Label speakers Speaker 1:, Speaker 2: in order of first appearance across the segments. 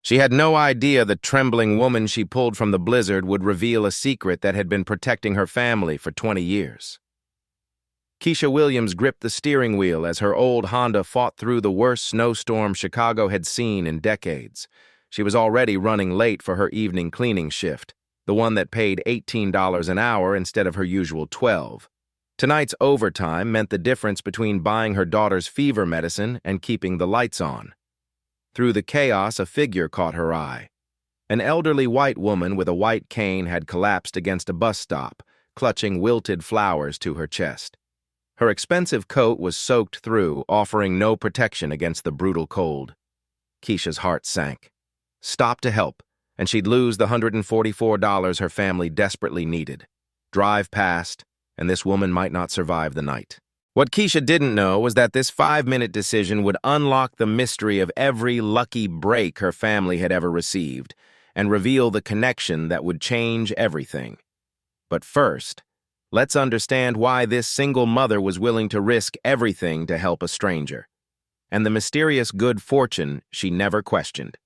Speaker 1: She had no idea the trembling woman she pulled from the blizzard would reveal a secret that had been protecting her family for 20 years. Keisha Williams gripped the steering wheel as her old Honda fought through the worst snowstorm Chicago had seen in decades. She was already running late for her evening cleaning shift, the one that paid $18 an hour instead of her usual $12. Tonight's overtime meant the difference between buying her daughter's fever medicine and keeping the lights on. Through the chaos, a figure caught her eye. An elderly white woman with a white cane had collapsed against a bus stop, clutching wilted flowers to her chest. Her expensive coat was soaked through, offering no protection against the brutal cold. Keisha's heart sank. Stop to help, and she'd lose the $144 her family desperately needed. Drive past, and this woman might not survive the night. What Keisha didn't know was that this 5-minute decision would unlock the mystery of every lucky break her family had ever received and reveal the connection that would change everything. But first, let's understand why this single mother was willing to risk everything to help a stranger, and the mysterious good fortune she never questioned.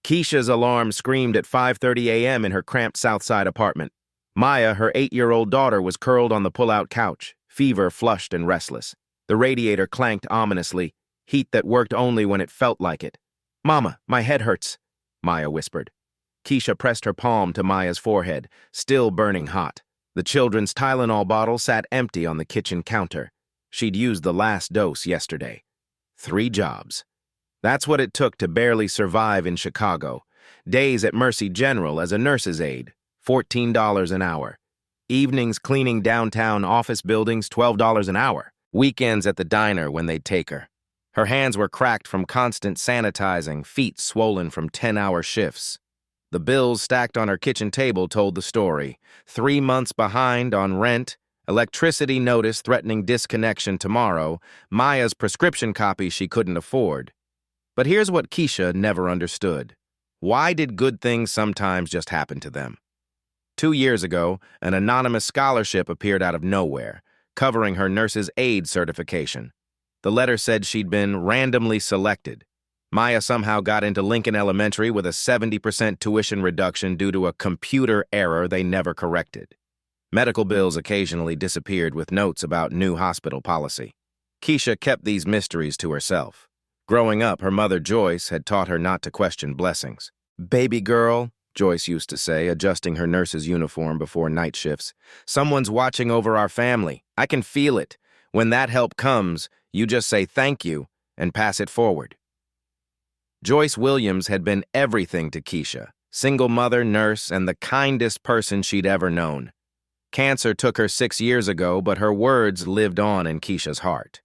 Speaker 1: Keisha's alarm screamed at 5:30 a.m. in her cramped Southside apartment. Maya, her 8-year-old daughter, was curled on the pull-out couch, fever flushed and restless. The radiator clanked ominously, heat that worked only when it felt like it. "Mama, my head hurts," Maya whispered. Keisha pressed her palm to Maya's forehead, still burning hot. The children's Tylenol bottle sat empty on the kitchen counter. She'd used the last dose yesterday. 3 jobs. That's what it took to barely survive in Chicago. Days at Mercy General as a nurse's aide, $14 an hour. Evenings cleaning downtown office buildings, $12 an hour. Weekends at the diner when they'd take her. Her hands were cracked from constant sanitizing, feet swollen from 10-hour shifts. The bills stacked on her kitchen table told the story. 3 months behind on rent, electricity notice threatening disconnection tomorrow, Maya's prescription copy she couldn't afford. But here's what Keisha never understood. Why did good things sometimes just happen to them? 2 years ago, an anonymous scholarship appeared out of nowhere, covering her nurse's aide certification. The letter said she'd been randomly selected. Maya somehow got into Lincoln Elementary with a 70% tuition reduction due to a computer error they never corrected. Medical bills occasionally disappeared with notes about new hospital policy. Keisha kept these mysteries to herself. Growing up, her mother, Joyce, had taught her not to question blessings. "Baby girl," Joyce used to say, adjusting her nurse's uniform before night shifts, "someone's watching over our family. I can feel it. When that help comes, you just say thank you and pass it forward." Joyce Williams had been everything to Keisha, single mother, nurse, and the kindest person she'd ever known. Cancer took her 6 years ago, but her words lived on in Keisha's heart.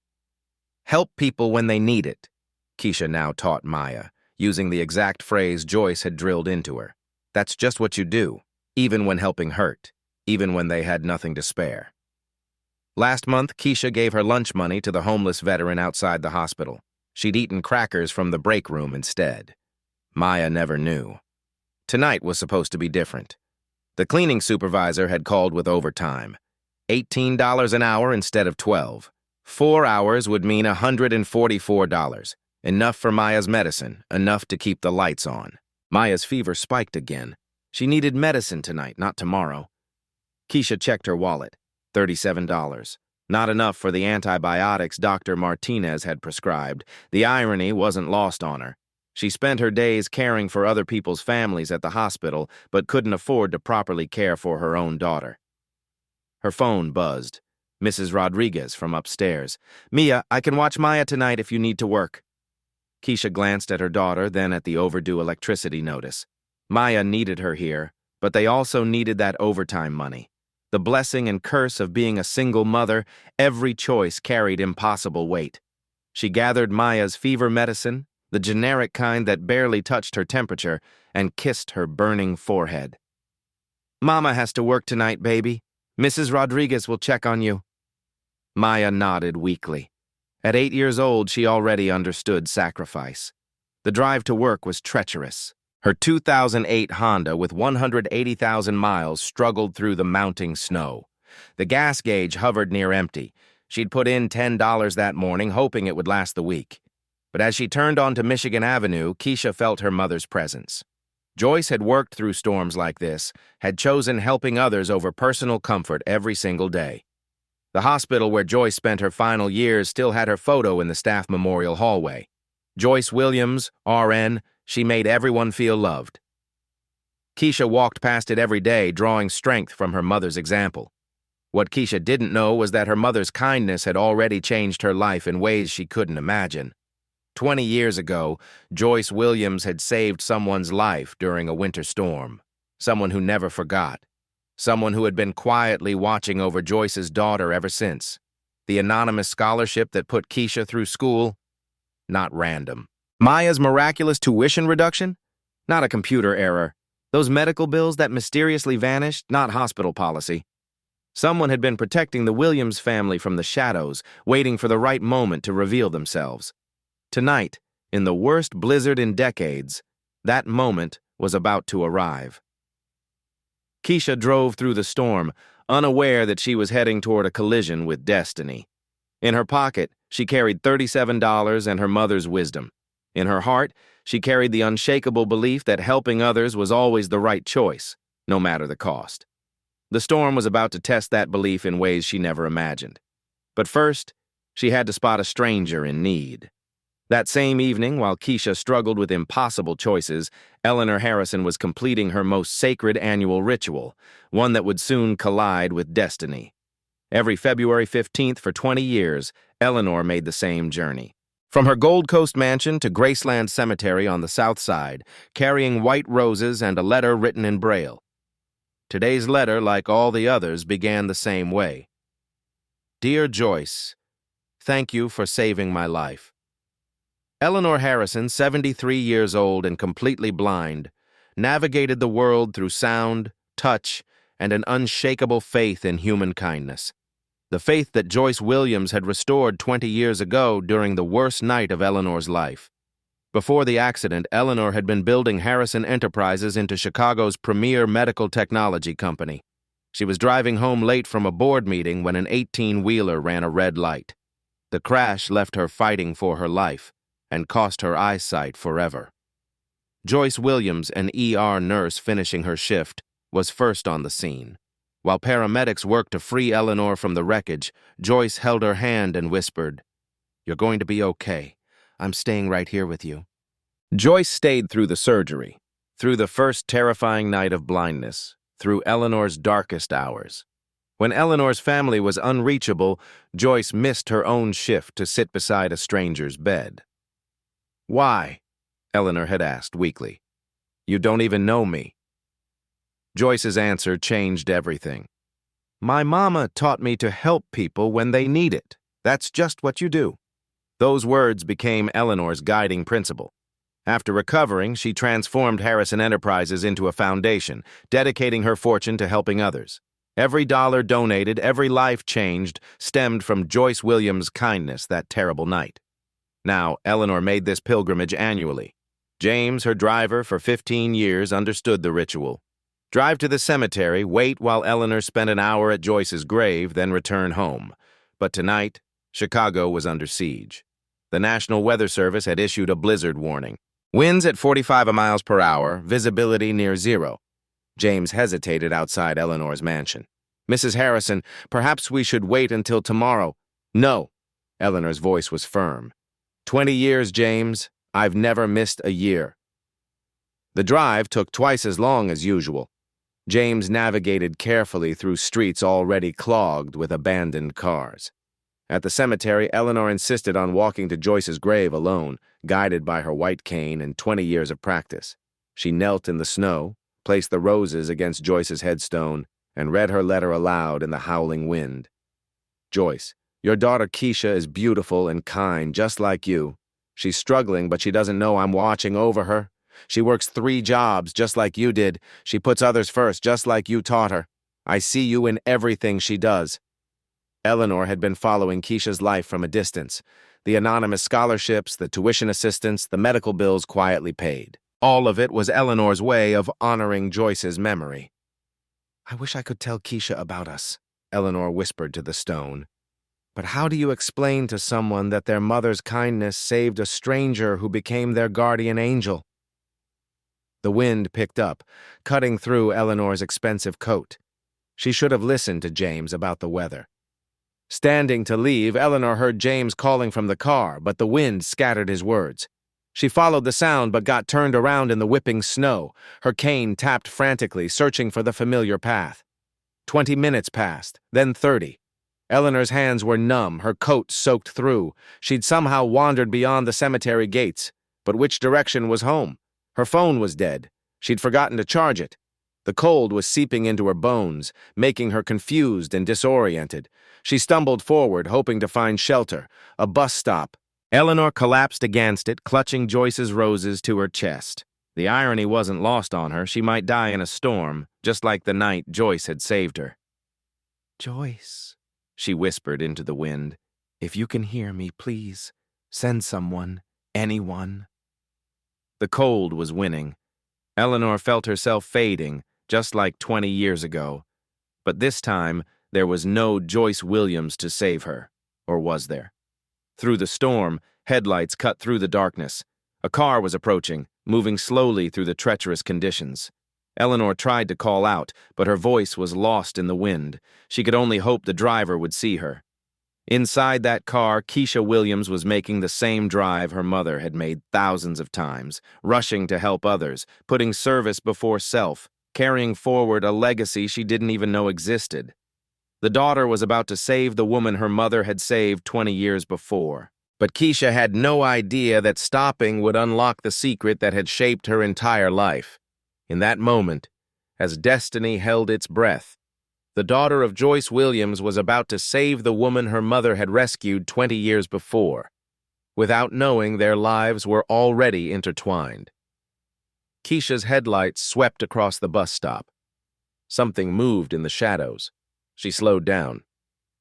Speaker 1: "Help people when they need it," Keisha now taught Maya, using the exact phrase Joyce had drilled into her. That's just what you do, even when helping hurt, even when they had nothing to spare. Last month, Keisha gave her lunch money to the homeless veteran outside the hospital. She'd eaten crackers from the break room instead. Maya never knew. Tonight was supposed to be different. The cleaning supervisor had called with overtime. $18 an hour instead of $12. 4 hours would mean $144. Enough for Maya's medicine, enough to keep the lights on. Maya's fever spiked again. She needed medicine tonight, not tomorrow. Keisha checked her wallet. $37. Not enough for the antibiotics Dr. Martinez had prescribed. The irony wasn't lost on her. She spent her days caring for other people's families at the hospital, but couldn't afford to properly care for her own daughter. Her phone buzzed. Mrs. Rodriguez from upstairs. "Mia, I can watch Maya tonight if you need to work." Keisha glanced at her daughter, then at the overdue electricity notice. Maya needed her here, but they also needed that overtime money. The blessing and curse of being a single mother, every choice carried impossible weight. She gathered Maya's fever medicine, the generic kind that barely touched her temperature, and kissed her burning forehead. "Mama has to work tonight, baby. Mrs. Rodriguez will check on you." Maya nodded weakly. At 8 years old, she already understood sacrifice. The drive to work was treacherous. Her 2008 Honda with 180,000 miles struggled through the mounting snow. The gas gauge hovered near empty. She'd put in $10 that morning, hoping it would last the week. But as she turned onto Michigan Avenue, Keisha felt her mother's presence. Joyce had worked through storms like this, had chosen helping others over personal comfort every single day. The hospital where Joyce spent her final years still had her photo in the staff memorial hallway. Joyce Williams, RN, she made everyone feel loved. Keisha walked past it every day, drawing strength from her mother's example. What Keisha didn't know was that her mother's kindness had already changed her life in ways she couldn't imagine. 20 years ago, Joyce Williams had saved someone's life during a winter storm, someone who never forgot, someone who had been quietly watching over Joyce's daughter ever since. The anonymous scholarship that put Keisha through school? Not random. Maya's miraculous tuition reduction? Not a computer error. Those medical bills that mysteriously vanished? Not hospital policy. Someone had been protecting the Williams family from the shadows, waiting for the right moment to reveal themselves. Tonight, in the worst blizzard in decades, that moment was about to arrive. Keisha drove through the storm, unaware that she was heading toward a collision with destiny. In her pocket, she carried $37 and her mother's wisdom. In her heart, she carried the unshakable belief that helping others was always the right choice, no matter the cost. The storm was about to test that belief in ways she never imagined. But first, she had to spot a stranger in need. That same evening, while Keisha struggled with impossible choices, Eleanor Harrison was completing her most sacred annual ritual, one that would soon collide with destiny. Every February 15th for 20 years, Eleanor made the same journey. From her Gold Coast mansion to Graceland Cemetery on the south side, carrying white roses and a letter written in Braille. Today's letter, like all the others, began the same way. Dear Joyce, thank you for saving my life. Eleanor Harrison, 73 years old and completely blind, navigated the world through sound, touch, and an unshakable faith in human kindness. The faith that Joyce Williams had restored 20 years ago during the worst night of Eleanor's life. Before the accident, Eleanor had been building Harrison Enterprises into Chicago's premier medical technology company. She was driving home late from a board meeting when an 18-wheeler ran a red light. The crash left her fighting for her life and cost her eyesight forever. Joyce Williams, an ER nurse finishing her shift, was first on the scene. While paramedics worked to free Eleanor from the wreckage, Joyce held her hand and whispered, "You're going to be okay. I'm staying right here with you." Joyce stayed through the surgery, through the first terrifying night of blindness, through Eleanor's darkest hours. When Eleanor's family was unreachable, Joyce missed her own shift to sit beside a stranger's bed. "Why?" Eleanor had asked weakly. "You don't even know me." Joyce's answer changed everything. "My mama taught me to help people when they need it. That's just what you do." Those words became Eleanor's guiding principle. After recovering, she transformed Harrison Enterprises into a foundation, dedicating her fortune to helping others. Every dollar donated, every life changed, stemmed from Joyce Williams' kindness that terrible night. Now, Eleanor made this pilgrimage annually. James, her driver for 15 years, understood the ritual. Drive to the cemetery, wait while Eleanor spent an hour at Joyce's grave, then return home. But tonight, Chicago was under siege. The National Weather Service had issued a blizzard warning. Winds at 45 miles per hour, visibility near zero. James hesitated outside Eleanor's mansion. "Mrs. Harrison, perhaps we should wait until tomorrow." "No." Eleanor's voice was firm. 20 years, James. I've never missed a year." The drive took twice as long as usual. James navigated carefully through streets already clogged with abandoned cars. At the cemetery, Eleanor insisted on walking to Joyce's grave alone, guided by her white cane and 20 years of practice. She knelt in the snow, placed the roses against Joyce's headstone, and read her letter aloud in the howling wind. "Joyce, your daughter Keisha is beautiful and kind, just like you. She's struggling, but she doesn't know I'm watching over her. She works 3 jobs, just like you did. She puts others first, just like you taught her. I see you in everything she does." Eleanor had been following Keisha's life from a distance. The anonymous scholarships, the tuition assistance, the medical bills quietly paid. All of it was Eleanor's way of honoring Joyce's memory. "I wish I could tell Keisha about us," Eleanor whispered to the stone. But how do you explain to someone that their mother's kindness saved a stranger who became their guardian angel? The wind picked up, cutting through Eleanor's expensive coat. She should have listened to James about the weather. Standing to leave, Eleanor heard James calling from the car, but the wind scattered his words. She followed the sound but got turned around in the whipping snow. Her cane tapped frantically, searching for the familiar path. 20 minutes passed, then 30. Eleanor's hands were numb, her coat soaked through. She'd somehow wandered beyond the cemetery gates. But which direction was home? Her phone was dead. She'd forgotten to charge it. The cold was seeping into her bones, making her confused and disoriented. She stumbled forward, hoping to find shelter. A bus stop. Eleanor collapsed against it, clutching Joyce's roses to her chest. The irony wasn't lost on her. She might die in a storm, just like the night Joyce had saved her. "Joyce," she whispered into the wind, "if you can hear me, please, send someone, anyone." The cold was winning. Eleanor felt herself fading, just like 20 years ago. But this time, there was no Joyce Williams to save her. Or was there? Through the storm, headlights cut through the darkness. A car was approaching, moving slowly through the treacherous conditions. Eleanor tried to call out, but her voice was lost in the wind. She could only hope the driver would see her. Inside that car, Keisha Williams was making the same drive her mother had made thousands of times, rushing to help others, putting service before self, carrying forward a legacy she didn't even know existed. The daughter was about to save the woman her mother had saved 20 years before. But Keisha had no idea that stopping would unlock the secret that had shaped her entire life. In that moment, as destiny held its breath, the daughter of Joyce Williams was about to save the woman her mother had rescued 20 years before. Without knowing, their lives were already intertwined. Keisha's headlights swept across the bus stop. Something moved in the shadows. She slowed down.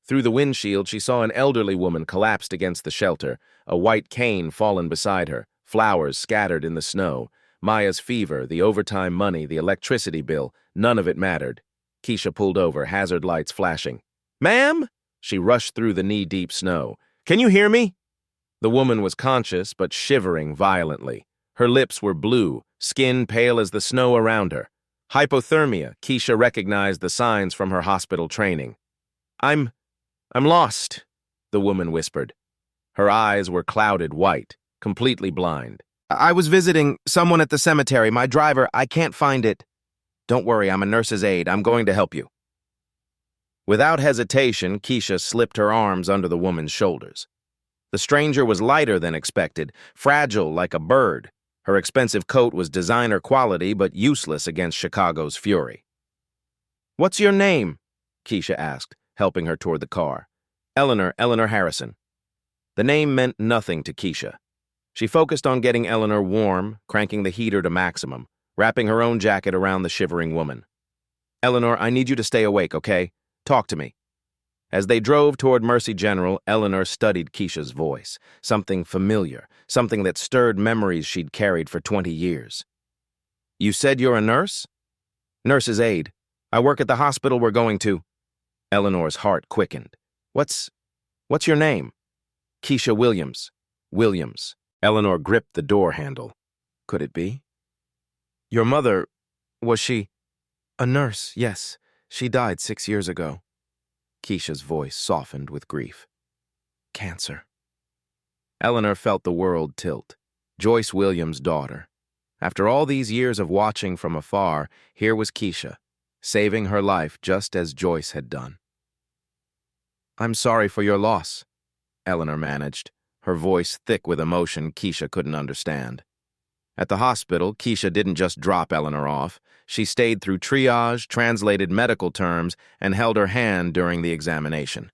Speaker 1: Through the windshield, she saw an elderly woman collapsed against the shelter, a white cane fallen beside her, flowers scattered in the snow. Maya's fever, the overtime money, the electricity bill, none of it mattered. Keisha pulled over, hazard lights flashing. "Ma'am?" She rushed through the knee-deep snow. "Can you hear me?" The woman was conscious, but shivering violently. Her lips were blue, skin pale as the snow around her. Hypothermia, Keisha recognized the signs from her hospital training. I'm lost," the woman whispered. Her eyes were clouded white, completely blind. "I was visiting someone at the cemetery. My driver, I can't find it." "Don't worry, I'm a nurse's aide. I'm going to help you." Without hesitation, Keisha slipped her arms under the woman's shoulders. The stranger was lighter than expected, fragile like a bird. Her expensive coat was designer quality, but useless against Chicago's fury. "What's your name?" Keisha asked, helping her toward the car. Eleanor Harrison." The name meant nothing to Keisha. She focused on getting Eleanor warm, cranking the heater to maximum, wrapping her own jacket around the shivering woman. "Eleanor, I need you to stay awake, okay? Talk to me." As they drove toward Mercy General, Eleanor studied Keisha's voice, something familiar, something that stirred memories she'd carried for 20 years. "You said you're a nurse?" "Nurse's aide. I work at the hospital we're going to." Eleanor's heart quickened. What's your name?" "Keisha Williams." "Williams." Eleanor gripped the door handle. Could it be? "Your mother, was she—" "A nurse, yes. She died 6 years ago." Keisha's voice softened with grief. "Cancer." Eleanor felt the world tilt. Joyce Williams' daughter. After all these years of watching from afar, here was Keisha, saving her life just as Joyce had done. "I'm sorry for your loss," Eleanor managed, her voice thick with emotion Keisha couldn't understand. At the hospital, Keisha didn't just drop Eleanor off. She stayed through triage, translated medical terms, and held her hand during the examination.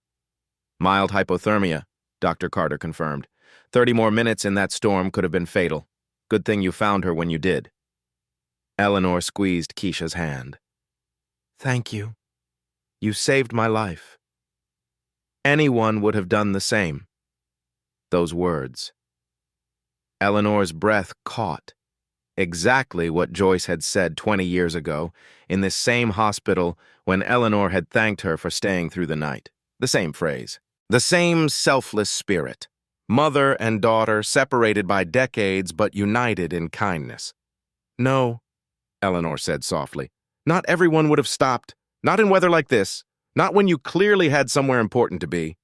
Speaker 1: "Mild hypothermia," Dr. Carter confirmed. 30 more minutes in that storm could have been fatal. Good thing you found her when you did. Eleanor squeezed Keisha's hand. "Thank you. You saved my life." Anyone would have done the same. Those words. Eleanor's breath caught. Exactly what Joyce had said 20 years ago, in this same hospital when Eleanor had thanked her for staying through the night. The same phrase. The same selfless spirit. Mother and daughter separated by decades but united in kindness. "No," Eleanor said softly. "Not everyone would have stopped. Not in weather like this. Not when you clearly had somewhere important to be."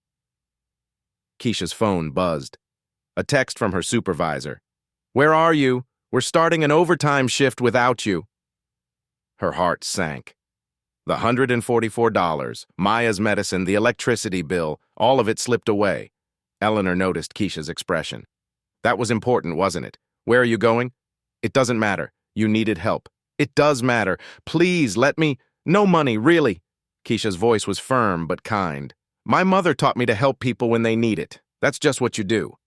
Speaker 1: Keisha's phone buzzed. A text from her supervisor. "Where are you? We're starting an overtime shift without you." Her heart sank. The $144, Maya's medicine, the electricity bill, all of it slipped away. Eleanor noticed Keisha's expression. "That was important, wasn't it? Where are you going?" "It doesn't matter. You needed help." "It does matter. Please let me—" "No money, really." Keisha's voice was firm but kind. "My mother taught me to help people when they need it. That's just what you do."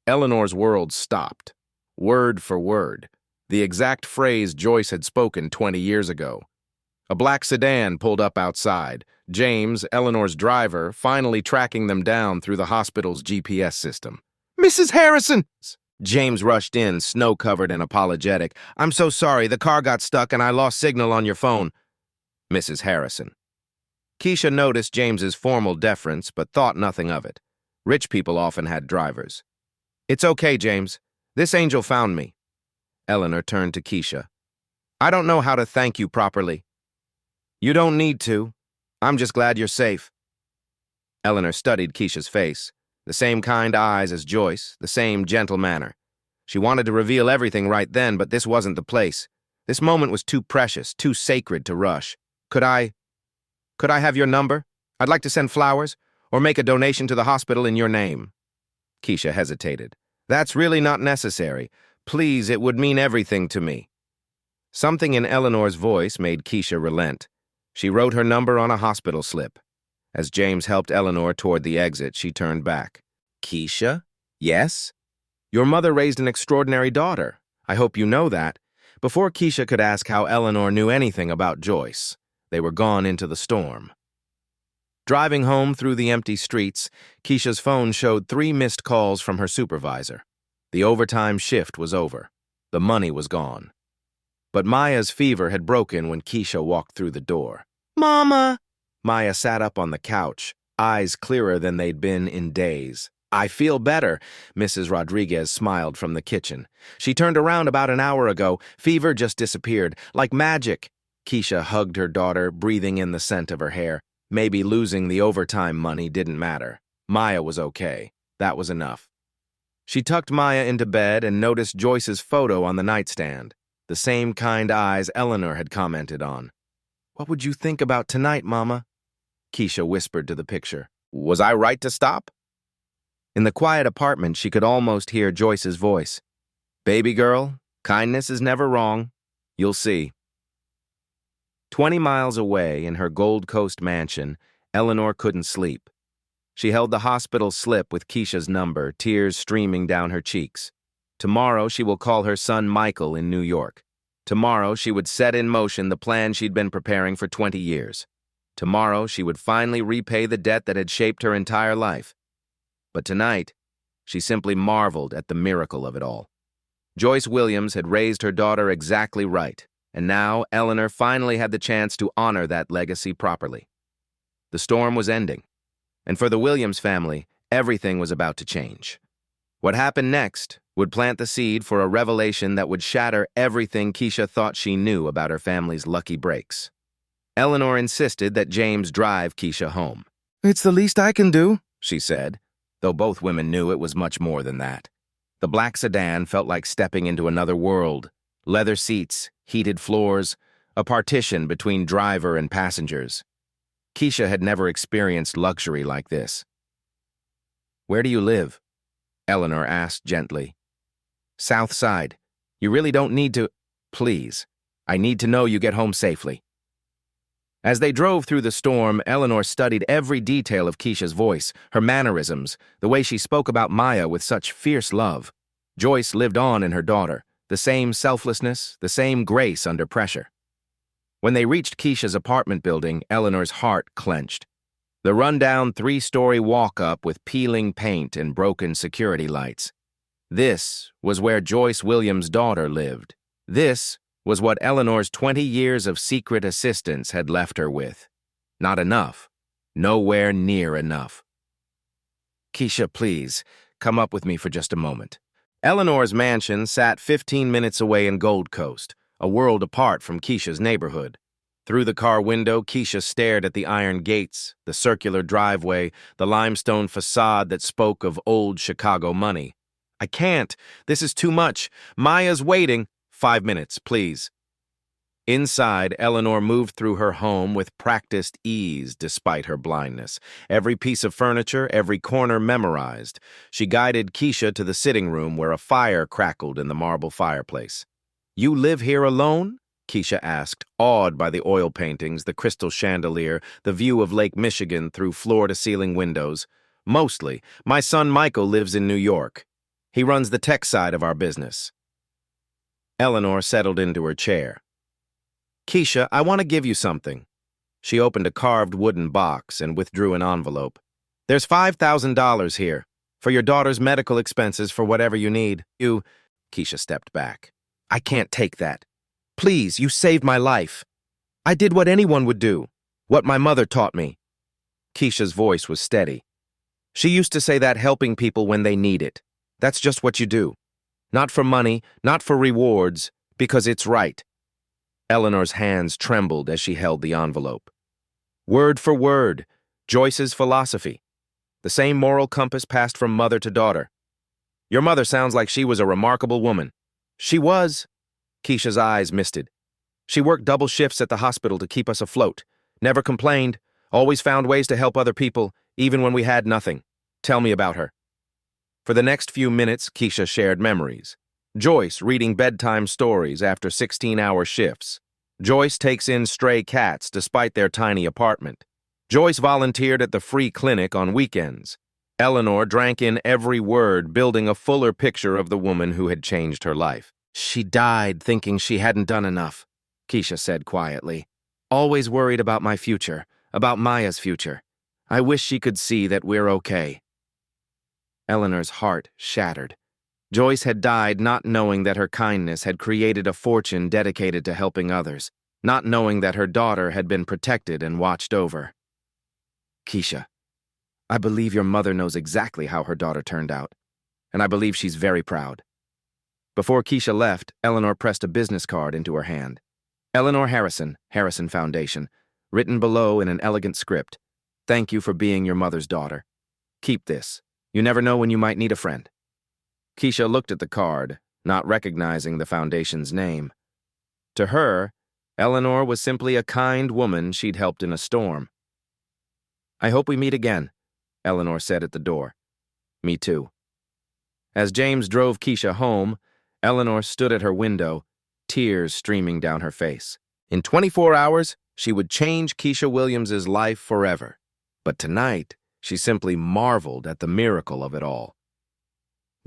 Speaker 1: Eleanor's world stopped. Word for word. The exact phrase Joyce had spoken 20 years ago. A black sedan pulled up outside. James, Eleanor's driver, finally tracking them down through the hospital's GPS system. "Mrs. Harrison!" James rushed in, snow-covered and apologetic. "I'm so sorry, the car got stuck and I lost signal on your phone." Mrs. Harrison. Keisha noticed James's formal deference, but thought nothing of it. Rich people often had drivers. "It's okay, James. This angel found me." Eleanor turned to Keisha. "I don't know how to thank you properly." "You don't need to. I'm just glad you're safe." Eleanor studied Keisha's face. The same kind eyes as Joyce, the same gentle manner. She wanted to reveal everything right then, but this wasn't the place. This moment was too precious, too sacred to rush. Could I have your number? I'd like to send flowers, or make a donation to the hospital in your name." Keisha hesitated. "That's really not necessary. Please, it would mean everything to me." Something in Eleanor's voice made Keisha relent. She wrote her number on a hospital slip. As James helped Eleanor toward the exit, she turned back. "Keisha? Yes? Your mother raised an extraordinary daughter. I hope you know that." Before Keisha could ask how Eleanor knew anything about Joyce, they were gone into the storm. Driving home through the empty streets, Keisha's phone showed 3 missed calls from her supervisor. The overtime shift was over. The money was gone. But Maya's fever had broken when Keisha walked through the door. "Mama!" Maya sat up on the couch, eyes clearer than they'd been in days. "I feel better," Mrs. Rodriguez smiled from the kitchen. "She turned around about an hour ago. Fever just disappeared, like magic." Keisha hugged her daughter, breathing in the scent of her hair. Maybe losing the overtime money didn't matter. Maya was okay. That was enough. She tucked Maya into bed and noticed Joyce's photo on the nightstand, the same kind eyes Eleanor had commented on. "What would you think about tonight, Mama?" Keisha whispered to the picture. "Was I right to stop?" In the quiet apartment, she could almost hear Joyce's voice. "Baby girl, kindness is never wrong. You'll see." 20 miles away in her Gold Coast mansion, Eleanor couldn't sleep. She held the hospital slip with Keisha's number, tears streaming down her cheeks. Tomorrow she will call her son Michael in New York. Tomorrow she would set in motion the plan she'd been preparing for 20 years. Tomorrow she would finally repay the debt that had shaped her entire life. But tonight, she simply marveled at the miracle of it all. Joyce Williams had raised her daughter exactly right, and now Eleanor finally had the chance to honor that legacy properly. The storm was ending, and for the Williams family, everything was about to change. What happened next would plant the seed for a revelation that would shatter everything Keisha thought she knew about her family's lucky breaks. Eleanor insisted that James drive Keisha home. "It's the least I can do," she said, though both women knew it was much more than that. The black sedan felt like stepping into another world. Leather seats, heated floors, a partition between driver and passengers. Keisha had never experienced luxury like this. "Where do you live?" Eleanor asked gently. "South Side. You really don't need to—" "Please, I need to know you get home safely." As they drove through the storm, Eleanor studied every detail of Keisha's voice, her mannerisms, the way she spoke about Maya with such fierce love. Joyce lived on in her daughter, the same selflessness, the same grace under pressure. When they reached Keisha's apartment building, Eleanor's heart clenched. The rundown 3-story walk-up with peeling paint and broken security lights. This was where Joyce Williams' daughter lived. This was what Eleanor's 20 years of secret assistance had left her with. Not enough. Nowhere near enough. Keisha, please, come up with me for just a moment. Eleanor's mansion sat 15 minutes away in Gold Coast, a world apart from Keisha's neighborhood. Through the car window, Keisha stared at the iron gates, the circular driveway, the limestone facade that spoke of old Chicago money. I can't. This is too much. Maya's waiting. 5 minutes, please. Inside, Eleanor moved through her home with practiced ease despite her blindness. Every piece of furniture, every corner memorized. She guided Keisha to the sitting room where a fire crackled in the marble fireplace. "You live here alone?" Keisha asked, awed by the oil paintings, the crystal chandelier, the view of Lake Michigan through floor-to-ceiling windows. "Mostly. My son Michael lives in New York. He runs the tech side of our business." Eleanor settled into her chair. "Keisha, I want to give you something." She opened a carved wooden box and withdrew an envelope. "There's $5,000 here, for your daughter's medical expenses for whatever you need." Keisha stepped back. "I can't take that. Please, you saved my life. I did what anyone would do, what my mother taught me." Keisha's voice was steady. "She used to say that helping people when they need it. That's just what you do. Not for money, not for rewards, because it's right." Eleanor's hands trembled as she held the envelope. Word for word, Joyce's philosophy. The same moral compass passed from mother to daughter. "Your mother sounds like she was a remarkable woman." "She was." Keisha's eyes misted. "She worked double shifts at the hospital to keep us afloat. Never complained, always found ways to help other people, even when we had nothing. Tell me about her." For the next few minutes, Keisha shared memories. Joyce reading bedtime stories after 16-hour shifts. Joyce takes in stray cats despite their tiny apartment. Joyce volunteered at the free clinic on weekends. Eleanor drank in every word, building a fuller picture of the woman who had changed her life. "She died thinking she hadn't done enough," Keisha said quietly. "Always worried about my future, about Maya's future. I wish she could see that we're okay." Eleanor's heart shattered. Joyce had died not knowing that her kindness had created a fortune dedicated to helping others, not knowing that her daughter had been protected and watched over. "Keisha, I believe your mother knows exactly how her daughter turned out, and I believe she's very proud." Before Keisha left, Eleanor pressed a business card into her hand. "Eleanor Harrison, Harrison Foundation," written below in an elegant script. "Thank you for being your mother's daughter. Keep this. You never know when you might need a friend." Keisha looked at the card, not recognizing the foundation's name. To her, Eleanor was simply a kind woman she'd helped in a storm. "I hope we meet again," Eleanor said at the door. "Me too." As James drove Keisha home, Eleanor stood at her window, tears streaming down her face. In 24 hours, she would change Keisha Williams's life forever. But tonight, she simply marveled at the miracle of it all.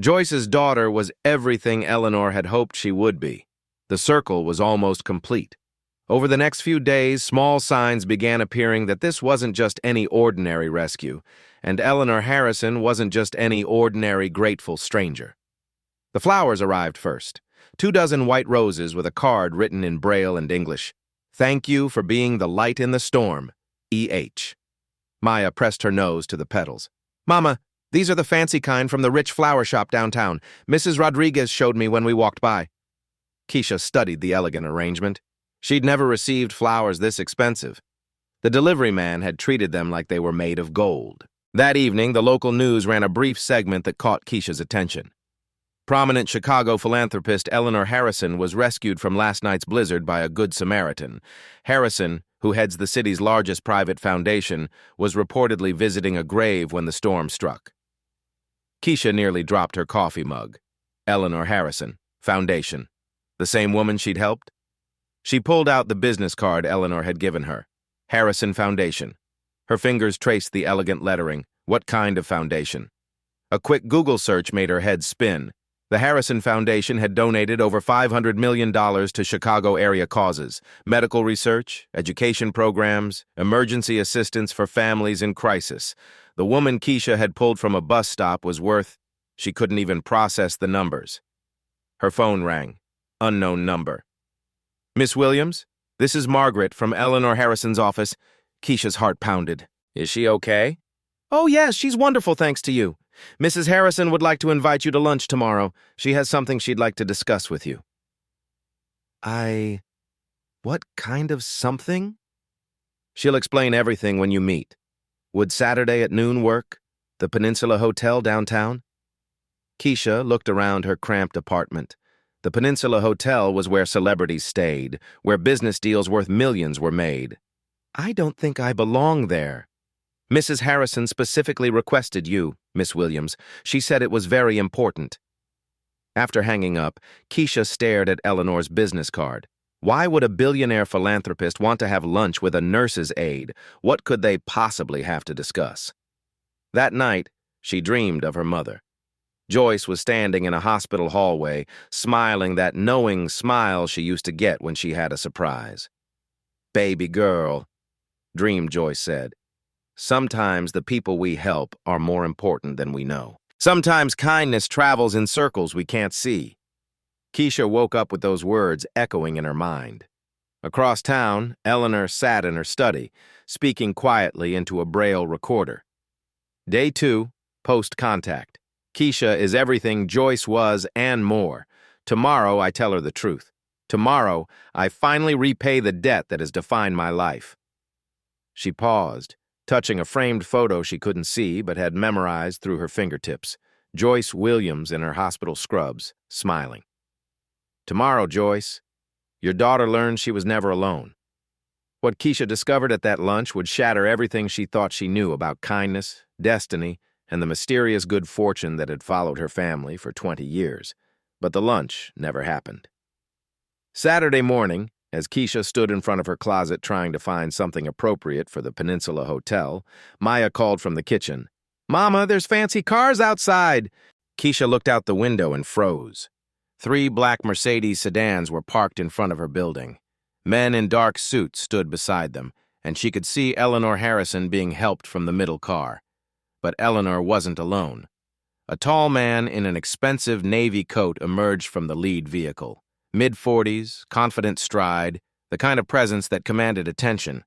Speaker 1: Joyce's daughter was everything Eleanor had hoped she would be. The circle was almost complete. Over the next few days, small signs began appearing that this wasn't just any ordinary rescue, and Eleanor Harrison wasn't just any ordinary grateful stranger. The flowers arrived first. 24 white roses with a card written in Braille and English. "Thank you for being the light in the storm, E.H." Maya pressed her nose to the petals. "Mama, these are the fancy kind from the rich flower shop downtown. Mrs. Rodriguez showed me when we walked by." Keisha studied the elegant arrangement. She'd never received flowers this expensive. The delivery man had treated them like they were made of gold. That evening, the local news ran a brief segment that caught Keisha's attention. Prominent Chicago philanthropist Eleanor Harrison was rescued from last night's blizzard by a Good Samaritan. Harrison, who heads the city's largest private foundation, was reportedly visiting a grave when the storm struck. Keisha nearly dropped her coffee mug. Eleanor Harrison, Foundation. The same woman she'd helped? She pulled out the business card Eleanor had given her. Harrison Foundation. Her fingers traced the elegant lettering. What kind of foundation? A quick Google search made her head spin. The Harrison Foundation had donated over $500 million to Chicago area causes, medical research, education programs, emergency assistance for families in crisis. The woman Keisha had pulled from a bus stop was worth, she couldn't even process the numbers. Her phone rang. Unknown number. "Miss Williams, this is Margaret from Eleanor Harrison's office." Keisha's heart pounded. "Is she okay?" "Oh, yes, she's wonderful, thanks to you. Mrs. Harrison would like to invite you to lunch tomorrow. She has something she'd like to discuss with you. What kind of something? She'll explain everything when you meet. Would Saturday at noon work? The Peninsula Hotel downtown? Keisha looked around her cramped apartment. The Peninsula Hotel was where celebrities stayed, where business deals worth millions were made. I don't think I belong there. Mrs. Harrison specifically requested you, Miss Williams. She said it was very important. After hanging up, Keisha stared at Eleanor's business card. Why would a billionaire philanthropist want to have lunch with a nurse's aide? What could they possibly have to discuss? That night, she dreamed of her mother. Joyce was standing in a hospital hallway, smiling that knowing smile she used to get when she had a surprise. "Baby girl," dreamed Joyce said. "Sometimes the people we help are more important than we know. Sometimes kindness travels in circles we can't see." Keisha woke up with those words echoing in her mind. Across town, Eleanor sat in her study, speaking quietly into a Braille recorder. Day 2, post-contact. Keisha is everything Joyce was and more. Tomorrow, I tell her the truth. Tomorrow, I finally repay the debt that has defined my life. She paused, touching a framed photo she couldn't see but had memorized through her fingertips. Joyce Williams in her hospital scrubs, smiling. Tomorrow, Joyce, your daughter learned she was never alone. What Keisha discovered at that lunch would shatter everything she thought she knew about kindness, destiny, and the mysterious good fortune that had followed her family for 20 years. But the lunch never happened. Saturday morning, as Keisha stood in front of her closet trying to find something appropriate for the Peninsula Hotel, Maya called from the kitchen. "Mama, there's fancy cars outside." Keisha looked out the window and froze. 3 black Mercedes sedans were parked in front of her building. Men in dark suits stood beside them, and she could see Eleanor Harrison being helped from the middle car. But Eleanor wasn't alone. A tall man in an expensive navy coat emerged from the lead vehicle. Mid-40s, confident stride, the kind of presence that commanded attention.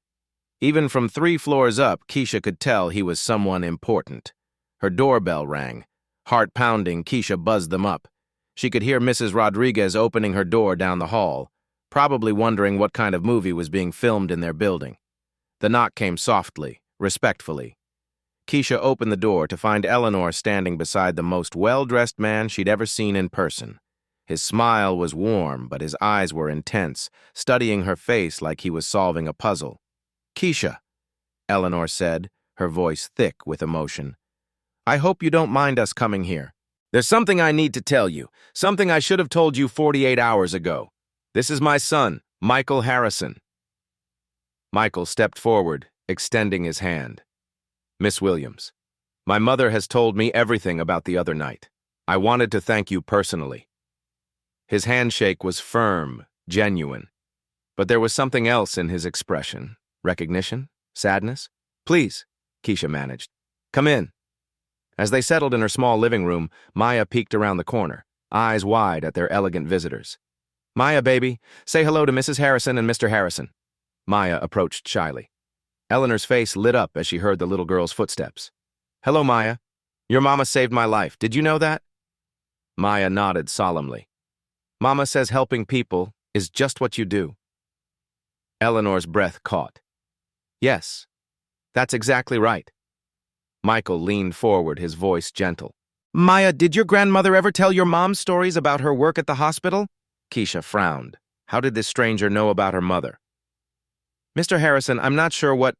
Speaker 1: Even from 3 floors up, Keisha could tell he was someone important. Her doorbell rang. Heart pounding, Keisha buzzed them up. She could hear Mrs. Rodriguez opening her door down the hall, probably wondering what kind of movie was being filmed in their building. The knock came softly, respectfully. Keisha opened the door to find Eleanor standing beside the most well-dressed man she'd ever seen in person. His smile was warm, but his eyes were intense, studying her face like he was solving a puzzle. "Keisha," Eleanor said, her voice thick with emotion. "I hope you don't mind us coming here. There's something I need to tell you, something I should have told you 48 hours ago. This is my son, Michael Harrison." Michael stepped forward, extending his hand. "Miss Williams, my mother has told me everything about the other night. I wanted to thank you personally." His handshake was firm, genuine. But there was something else in his expression. Recognition? Sadness? "Please," Keisha managed. "Come in." As they settled in her small living room, Maya peeked around the corner, eyes wide at their elegant visitors. "Maya, baby, say hello to Mrs. Harrison and Mr. Harrison." Maya approached shyly. Eleanor's face lit up as she heard the little girl's footsteps. "Hello, Maya. Your mama saved my life. Did you know that?" Maya nodded solemnly. "Mama says helping people is just what you do." Eleanor's breath caught. "Yes, that's exactly right." Michael leaned forward, his voice gentle. "Maya, did your grandmother ever tell your mom stories about her work at the hospital?" Keisha frowned. How did this stranger know about her mother? "Mr. Harrison, I'm not sure what—"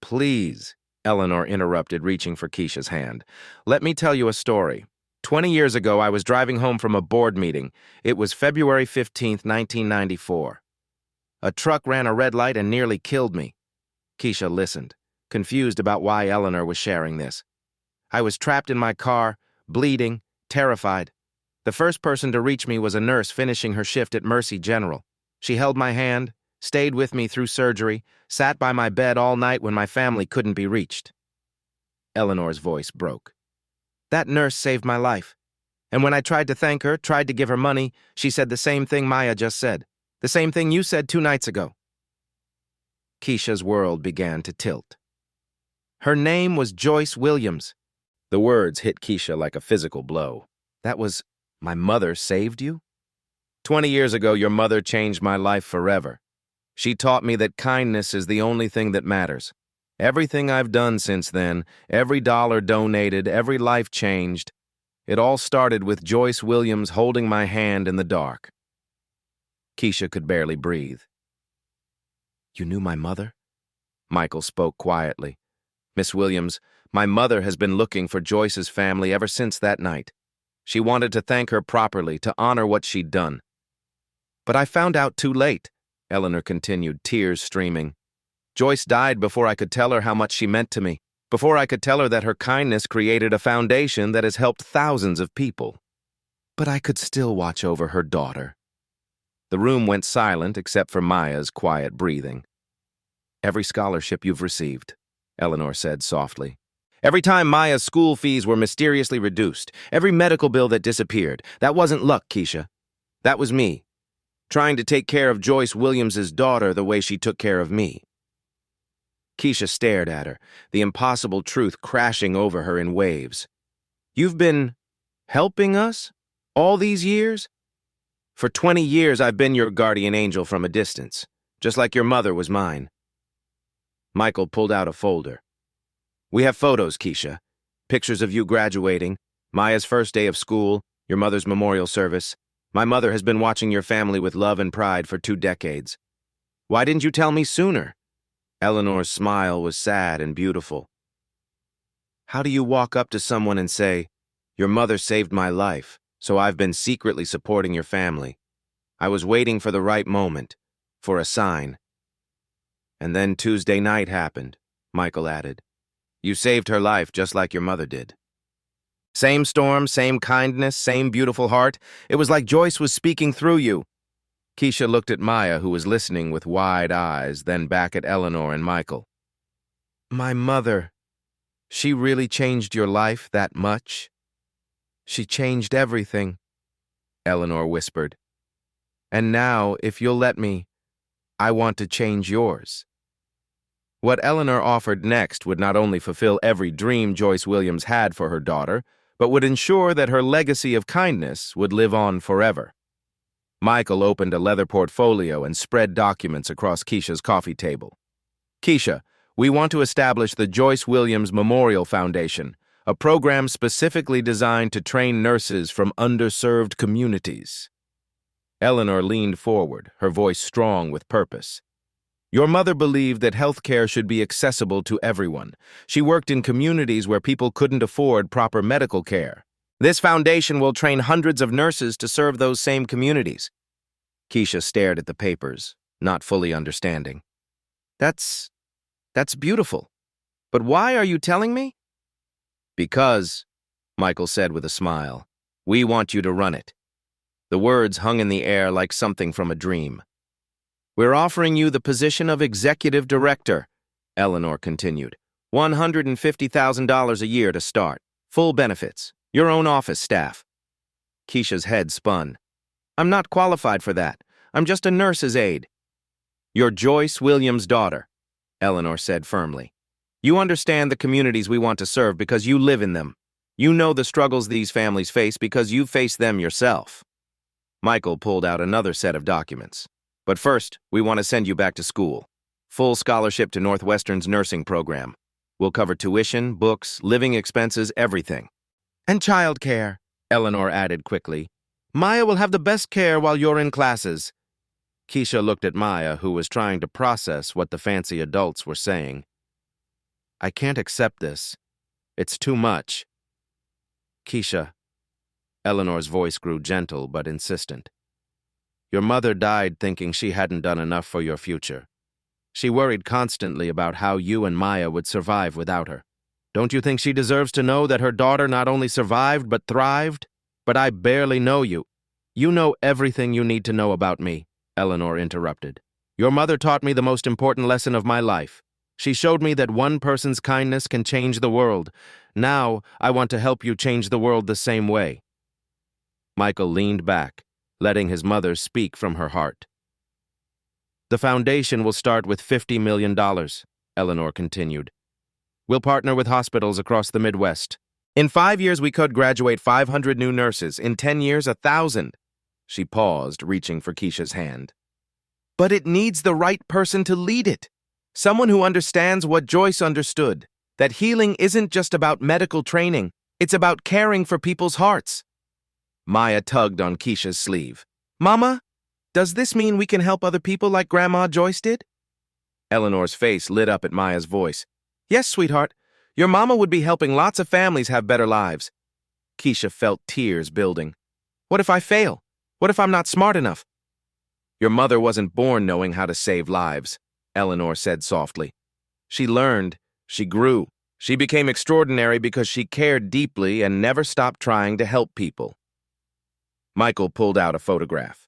Speaker 1: "Please," Eleanor interrupted, reaching for Keisha's hand. "Let me tell you a story. 20 years ago, I was driving home from a board meeting. It was February 15th, 1994. A truck ran a red light and nearly killed me." Keisha listened, confused about why Eleanor was sharing this. "I was trapped in my car, bleeding, terrified. The first person to reach me was a nurse finishing her shift at Mercy General. She held my hand, stayed with me through surgery, sat by my bed all night when my family couldn't be reached." Eleanor's voice broke. "That nurse saved my life. And when I tried to thank her, tried to give her money, she said the same thing Maya just said. The same thing you said 2 nights ago." Keisha's world began to tilt. "Her name was Joyce Williams." The words hit Keisha like a physical blow. That was, my mother saved you? 20 years ago, your mother changed my life forever. She taught me that kindness is the only thing that matters. Everything I've done since then, every dollar donated, every life changed, it all started with Joyce Williams holding my hand in the dark. Keisha could barely breathe. You knew my mother? Michael spoke quietly. Miss Williams, my mother has been looking for Joyce's family ever since that night. She wanted to thank her properly, to honor what she'd done. But I found out too late, Eleanor continued, tears streaming. Joyce died before I could tell her how much she meant to me, before I could tell her that her kindness created a foundation that has helped thousands of people. But I could still watch over her daughter. The room went silent except for Maya's quiet breathing. Every scholarship you've received, Eleanor said softly. Every time Maya's school fees were mysteriously reduced, every medical bill that disappeared, that wasn't luck, Keisha. That was me, trying to take care of Joyce Williams's daughter the way she took care of me. Keisha stared at her, the impossible truth crashing over her in waves. You've been helping us all these years? For 20 years I've been your guardian angel from a distance, just like your mother was mine. Michael pulled out a folder. We have photos, Keisha. Pictures of you graduating, Maya's first day of school, your mother's memorial service. My mother has been watching your family with love and pride for 2 decades. Why didn't you tell me sooner? Eleanor's smile was sad and beautiful. How do you walk up to someone and say, your mother saved my life, so I've been secretly supporting your family. I was waiting for the right moment, for a sign. And then Tuesday night happened, Michael added. You saved her life just like your mother did. Same storm, same kindness, same beautiful heart. It was like Joyce was speaking through you. Keisha looked at Maya, who was listening with wide eyes, then back at Eleanor and Michael. My mother, she really changed your life that much? She changed everything, Eleanor whispered. And now, if you'll let me, I want to change yours. What Eleanor offered next would not only fulfill every dream Joyce Williams had for her daughter, but would ensure that her legacy of kindness would live on forever. Michael opened a leather portfolio and spread documents across Keisha's coffee table. Keisha, we want to establish the Joyce Williams Memorial Foundation, a program specifically designed to train nurses from underserved communities. Eleanor leaned forward, her voice strong with purpose. Your mother believed that healthcare should be accessible to everyone. She worked in communities where people couldn't afford proper medical care. This foundation will train hundreds of nurses to serve those same communities. Keisha stared at the papers, not fully understanding. That's beautiful. But why are you telling me? Because, Michael said with a smile, we want you to run it. The words hung in the air like something from a dream. We're offering you the position of executive director, Eleanor continued. $150,000 a year to start. Full benefits. Your own office staff. Keisha's head spun. I'm not qualified for that. I'm just a nurse's aide. You're Joyce Williams' daughter, Eleanor said firmly. You understand the communities we want to serve because you live in them. You know the struggles these families face because you've faced them yourself. Michael pulled out another set of documents. But first, we want to send you back to school. Full scholarship to Northwestern's nursing program. We'll cover tuition, books, living expenses, everything. And childcare, Eleanor added quickly. Maya will have the best care while you're in classes. Keisha looked at Maya, who was trying to process what the fancy adults were saying. I can't accept this. It's too much. Keisha. Eleanor's voice grew gentle but insistent. Your mother died thinking she hadn't done enough for your future. She worried constantly about how you and Maya would survive without her. Don't you think she deserves to know that her daughter not only survived but thrived? But I barely know you. You know everything you need to know about me, Eleanor interrupted. Your mother taught me the most important lesson of my life. She showed me that one person's kindness can change the world. Now, I want to help you change the world the same way. Michael leaned back, letting his mother speak from her heart. The foundation will start with $50 million, Eleanor continued. We'll partner with hospitals across the Midwest. In 5 years, we could graduate 500 new nurses. In 10 years, 1,000. She paused, reaching for Keisha's hand. But it needs the right person to lead it. Someone who understands what Joyce understood, that healing isn't just about medical training, it's about caring for people's hearts. Maya tugged on Keisha's sleeve. Mama, does this mean we can help other people like Grandma Joyce did? Eleanor's face lit up at Maya's voice. Yes, sweetheart. Your mama would be helping lots of families have better lives. Keisha felt tears building. What if I fail? What if I'm not smart enough? Your mother wasn't born knowing how to save lives, Eleanor said softly. She learned, she grew, she became extraordinary because she cared deeply and never stopped trying to help people. Michael pulled out a photograph.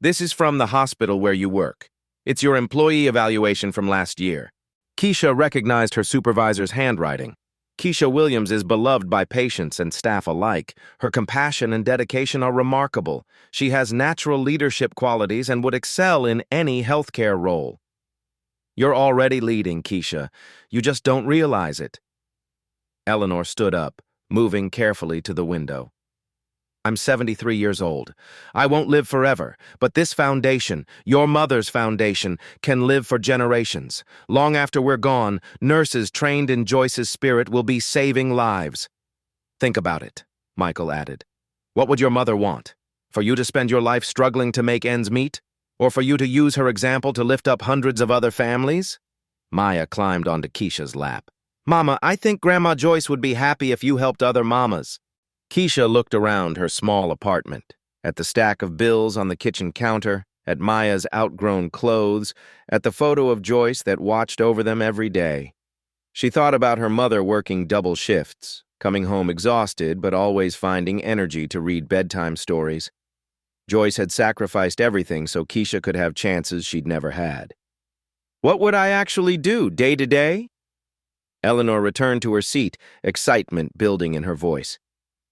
Speaker 1: This is from the hospital where you work. It's your employee evaluation from last year. Keisha recognized her supervisor's handwriting. Keisha Williams is beloved by patients and staff alike. Her compassion and dedication are remarkable. She has natural leadership qualities and would excel in any healthcare role. You're already leading, Keisha. You just don't realize it. Eleanor stood up, moving carefully to the window. I'm 73 years old. I won't live forever, but this foundation, your mother's foundation, can live for generations. Long after we're gone, nurses trained in Joyce's spirit will be saving lives. Think about it, Michael added. What would your mother want? For you to spend your life struggling to make ends meet? Or for you to use her example to lift up hundreds of other families? Maya climbed onto Keisha's lap. Mama, I think Grandma Joyce would be happy if you helped other mamas. Keisha looked around her small apartment, at the stack of bills on the kitchen counter, at Maya's outgrown clothes, at the photo of Joyce that watched over them every day. She thought about her mother working double shifts, coming home exhausted but always finding energy to read bedtime stories. Joyce had sacrificed everything so Keisha could have chances she'd never had. What would I actually do, day to day? Eleanor returned to her seat, excitement building in her voice.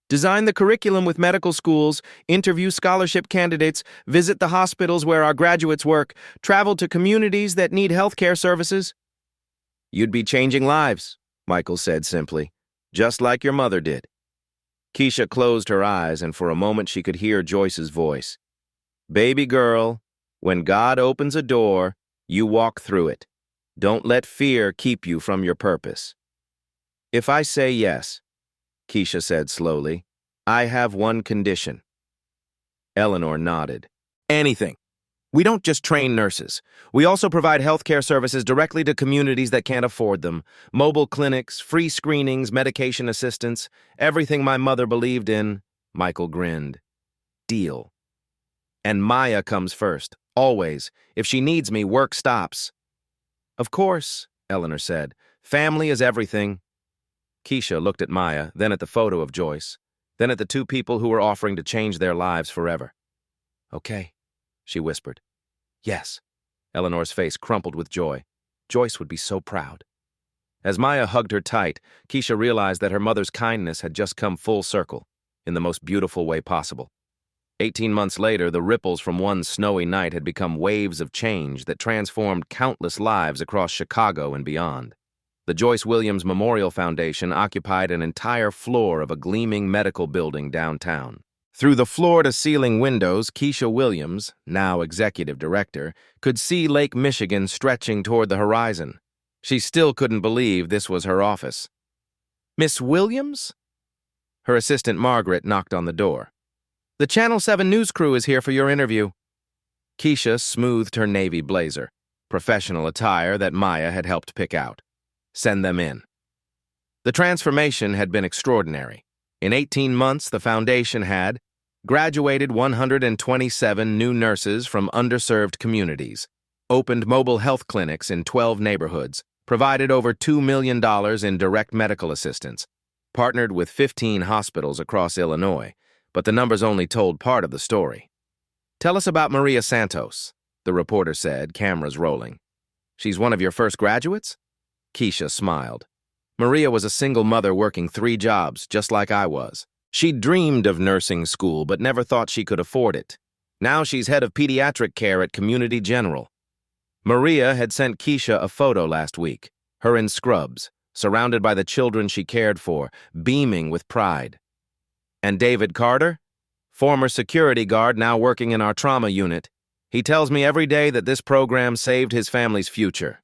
Speaker 1: Design the curriculum with medical schools, interview scholarship candidates, visit the hospitals where our graduates work, travel to communities that need healthcare services. You'd be changing lives, Michael said simply, just like your mother did. Keisha closed her eyes, and for a moment she could hear Joyce's voice. Baby girl, when God opens a door, you walk through it. Don't let fear keep you from your purpose. If I say yes, Keisha said slowly, I have one condition. Eleanor nodded. Anything. We don't just train nurses. We also provide healthcare services directly to communities that can't afford them. Mobile clinics, free screenings, medication assistance, everything my mother believed in. Michael grinned. Deal. And Maya comes first, always. If she needs me, work stops. Of course, Eleanor said. Family is everything. Keisha looked at Maya, then at the photo of Joyce, then at the two people who were offering to change their lives forever. Okay, she whispered. Yes. Eleanor's face crumpled with joy. Joyce would be so proud. As Maya hugged her tight, Keisha realized that her mother's kindness had just come full circle, in the most beautiful way possible. 18 months later, the ripples from one snowy night had become waves of change that transformed countless lives across Chicago and beyond. The Joyce Williams Memorial Foundation occupied an entire floor of a gleaming medical building downtown. Through the floor-to-ceiling windows, Keisha Williams, now executive director, could see Lake Michigan stretching toward the horizon. She still couldn't believe this was her office. Miss Williams? Her assistant Margaret knocked on the door. The Channel 7 news crew is here for your interview. Keisha smoothed her navy blazer, professional attire that Maya had helped pick out. Send them in. The transformation had been extraordinary. In 18 months, the foundation had graduated 127 new nurses from underserved communities, opened mobile health clinics in 12 neighborhoods, provided over $2 million in direct medical assistance, partnered with 15 hospitals across Illinois, but the numbers only told part of the story. Tell us about Maria Santos, the reporter said, cameras rolling. She's one of your first graduates? Keisha smiled. Maria was a single mother working 3 jobs, just like I was. She dreamed of nursing school, but never thought she could afford it. Now she's head of pediatric care at Community General. Maria had sent Keisha a photo last week, her in scrubs, surrounded by the children she cared for, beaming with pride. And David Carter? Former security guard now working in our trauma unit. He tells me every day that this program saved his family's future.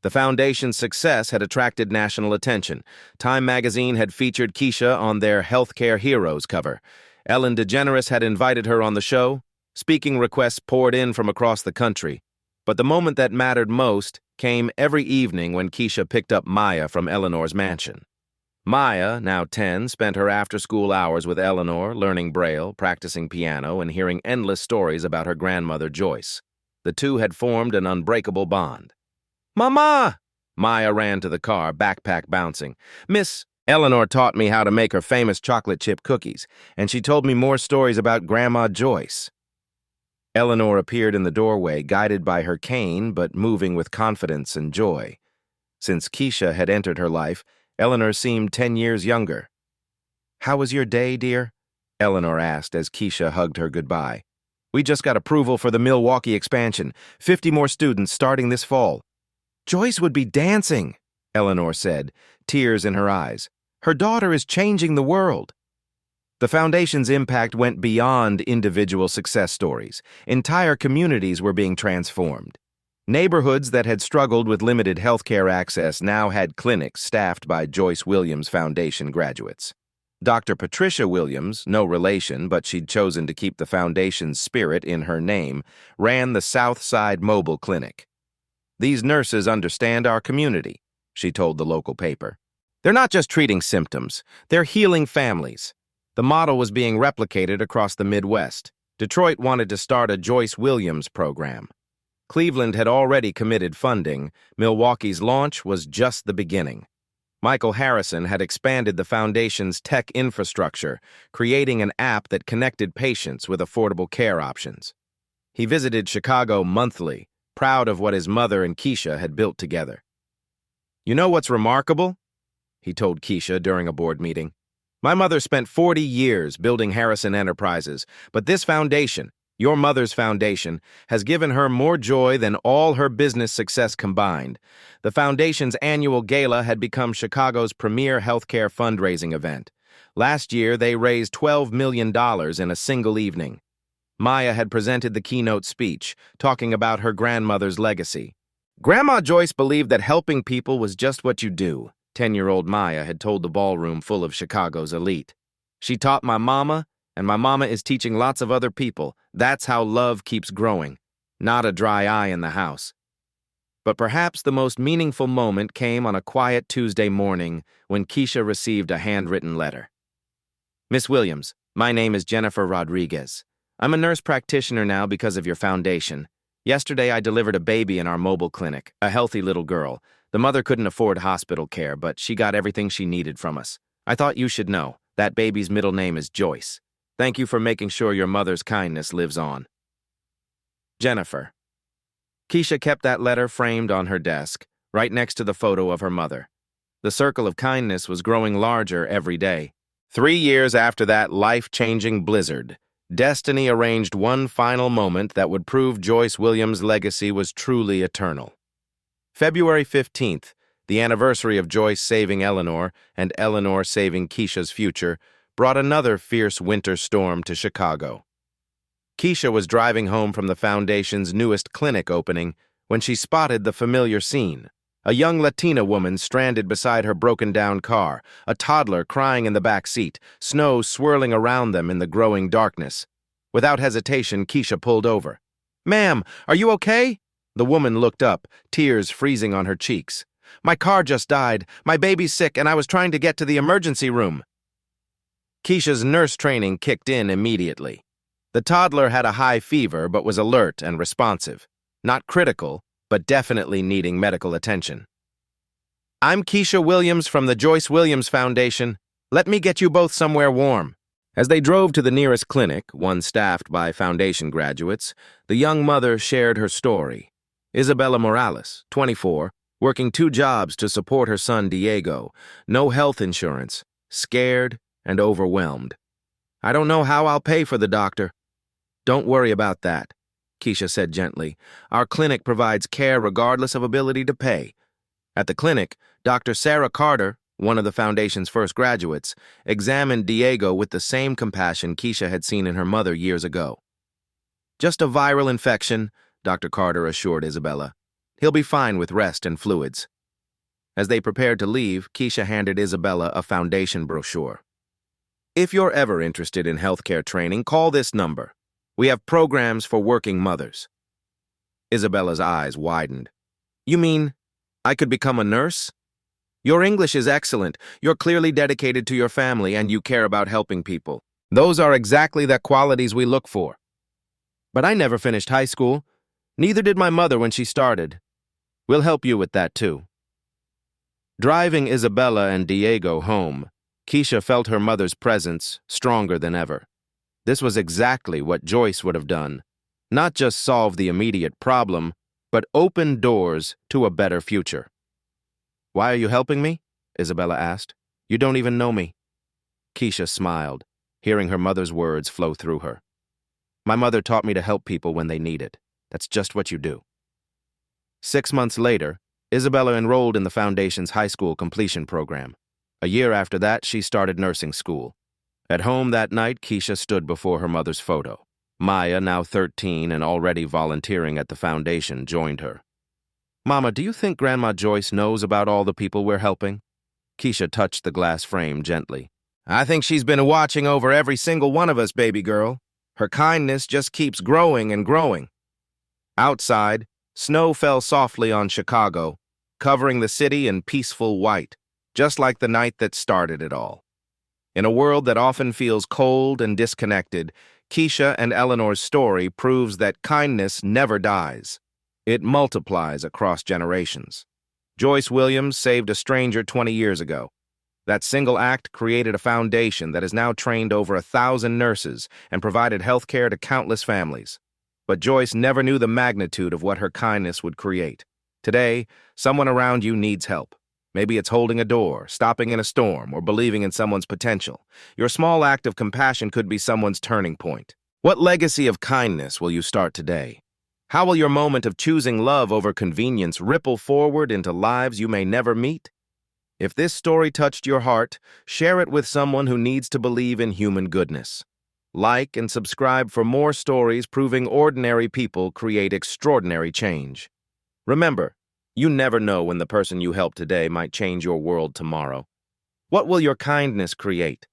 Speaker 1: The foundation's success had attracted national attention. Time magazine had featured Keisha on their Healthcare Heroes cover. Ellen DeGeneres had invited her on the show. Speaking requests poured in from across the country. But the moment that mattered most came every evening when Keisha picked up Maya from Eleanor's mansion. Maya, now 10, spent her after-school hours with Eleanor, learning Braille, practicing piano, and hearing endless stories about her grandmother, Joyce. The two had formed an unbreakable bond. "Mama!" Maya ran to the car, backpack bouncing. "Miss, Eleanor taught me how to make her famous chocolate chip cookies, and she told me more stories about Grandma Joyce." Eleanor appeared in the doorway, guided by her cane, but moving with confidence and joy. Since Keisha had entered her life, Eleanor seemed 10 years younger. "How was your day, dear?" Eleanor asked as Keisha hugged her goodbye. "We just got approval for the Milwaukee expansion, 50 more students starting this fall." "Joyce would be dancing," Eleanor said, tears in her eyes. "Her daughter is changing the world." The foundation's impact went beyond individual success stories. Entire communities were being transformed. Neighborhoods that had struggled with limited healthcare access now had clinics staffed by Joyce Williams Foundation graduates. Dr. Patricia Williams, no relation, but she'd chosen to keep the foundation's spirit in her name, ran the South Side Mobile Clinic. "These nurses understand our community," she told the local paper. "They're not just treating symptoms, they're healing families." The model was being replicated across the Midwest. Detroit wanted to start a Joyce Williams program. Cleveland had already committed funding. Milwaukee's launch was just the beginning. Michael Harrison had expanded the foundation's tech infrastructure, creating an app that connected patients with affordable care options. He visited Chicago monthly, proud of what his mother and Keisha had built together. "You know what's remarkable?" he told Keisha during a board meeting. "My mother spent 40 years building Harrison Enterprises, but this foundation, your mother's foundation, has given her more joy than all her business success combined." The foundation's annual gala had become Chicago's premier healthcare fundraising event. Last year, they raised $12 million in a single evening. Maya had presented the keynote speech, talking about her grandmother's legacy. "Grandma Joyce believed that helping people was just what you do," 10-year-old Maya had told the ballroom full of Chicago's elite. "She taught my mama, and my mama is teaching lots of other people. That's how love keeps growing. Not a dry eye in the house." But perhaps the most meaningful moment came on a quiet Tuesday morning when Keisha received a handwritten letter. "Miss Williams, my name is Jennifer Rodriguez. I'm a nurse practitioner now because of your foundation. Yesterday I delivered a baby in our mobile clinic, a healthy little girl. The mother couldn't afford hospital care, but she got everything she needed from us. I thought you should know. That baby's middle name is Joyce. Thank you for making sure your mother's kindness lives on. Jennifer." Keisha kept that letter framed on her desk, right next to the photo of her mother. The circle of kindness was growing larger every day. 3 years after that life-changing blizzard, destiny arranged one final moment that would prove Joyce Williams' legacy was truly eternal. February 15th, the anniversary of Joyce saving Eleanor and Eleanor saving Keisha's future, brought another fierce winter storm to Chicago. Keisha was driving home from the foundation's newest clinic opening when she spotted the familiar scene. A young Latina woman stranded beside her broken-down car, a toddler crying in the back seat, snow swirling around them in the growing darkness. Without hesitation, Keisha pulled over. "Ma'am, are you okay?" The woman looked up, tears freezing on her cheeks. "My car just died. My baby's sick, and I was trying to get to the emergency room." Keisha's nurse training kicked in immediately. The toddler had a high fever but was alert and responsive. Not critical, but definitely needing medical attention. "I'm Keisha Williams from the Joyce Williams Foundation. Let me get you both somewhere warm." As they drove to the nearest clinic, one staffed by foundation graduates, the young mother shared her story. Isabella Morales, 24, working 2 jobs to support her son Diego, no health insurance, scared and overwhelmed. "I don't know how I'll pay for the doctor." "Don't worry about that," Keisha said gently. "Our clinic provides care regardless of ability to pay. At the clinic, Dr. Sarah Carter, one of the foundation's first graduates, examined Diego with the same compassion Keisha had seen in her mother years ago. "Just a viral infection," Dr. Carter assured Isabella. "He'll be fine with rest and fluids." As they prepared to leave, Keisha handed Isabella a foundation brochure. "If you're ever interested in healthcare training, call this number. We have programs for working mothers." Isabella's eyes widened. "You mean I could become a nurse? Your English is excellent. You're clearly dedicated to your family and you care about helping people. Those are exactly the qualities we look for." "But I never finished high school. Neither did my mother when she started. We'll help you with that too." Driving Isabella and Diego home, Keisha felt her mother's presence stronger than ever. This was exactly what Joyce would have done. Not just solve the immediate problem, but open doors to a better future. "Why are you helping me?" Isabella asked. "You don't even know me." Keisha smiled, hearing her mother's words flow through her. "My mother taught me to help people when they need it. That's just what you do." 6 months later, Isabella enrolled in the Foundation's high school completion program. A year after that, she started nursing school. At home that night, Keisha stood before her mother's photo. Maya, now 13 and already volunteering at the Foundation, joined her. "Mama, do you think Grandma Joyce knows about all the people we're helping?" Keisha touched the glass frame gently. "I think she's been watching over every single one of us, baby girl. Her kindness just keeps growing and growing." Outside, snow fell softly on Chicago, covering the city in peaceful white, just like the night that started it all. In a world that often feels cold and disconnected, Keisha and Eleanor's story proves that kindness never dies. It multiplies across generations. Joyce Williams saved a stranger 20 years ago. That single act created a foundation that has now trained over 1,000 nurses and provided health care to countless families. But Joyce never knew the magnitude of what her kindness would create. Today, someone around you needs help. Maybe it's holding a door, stopping in a storm, or believing in someone's potential. Your small act of compassion could be someone's turning point. What legacy of kindness will you start today? How will your moment of choosing love over convenience ripple forward into lives you may never meet? If this story touched your heart, share it with someone who needs to believe in human goodness. Like and subscribe for more stories proving ordinary people create extraordinary change. Remember, you never know when the person you help today might change your world tomorrow. What will your kindness create?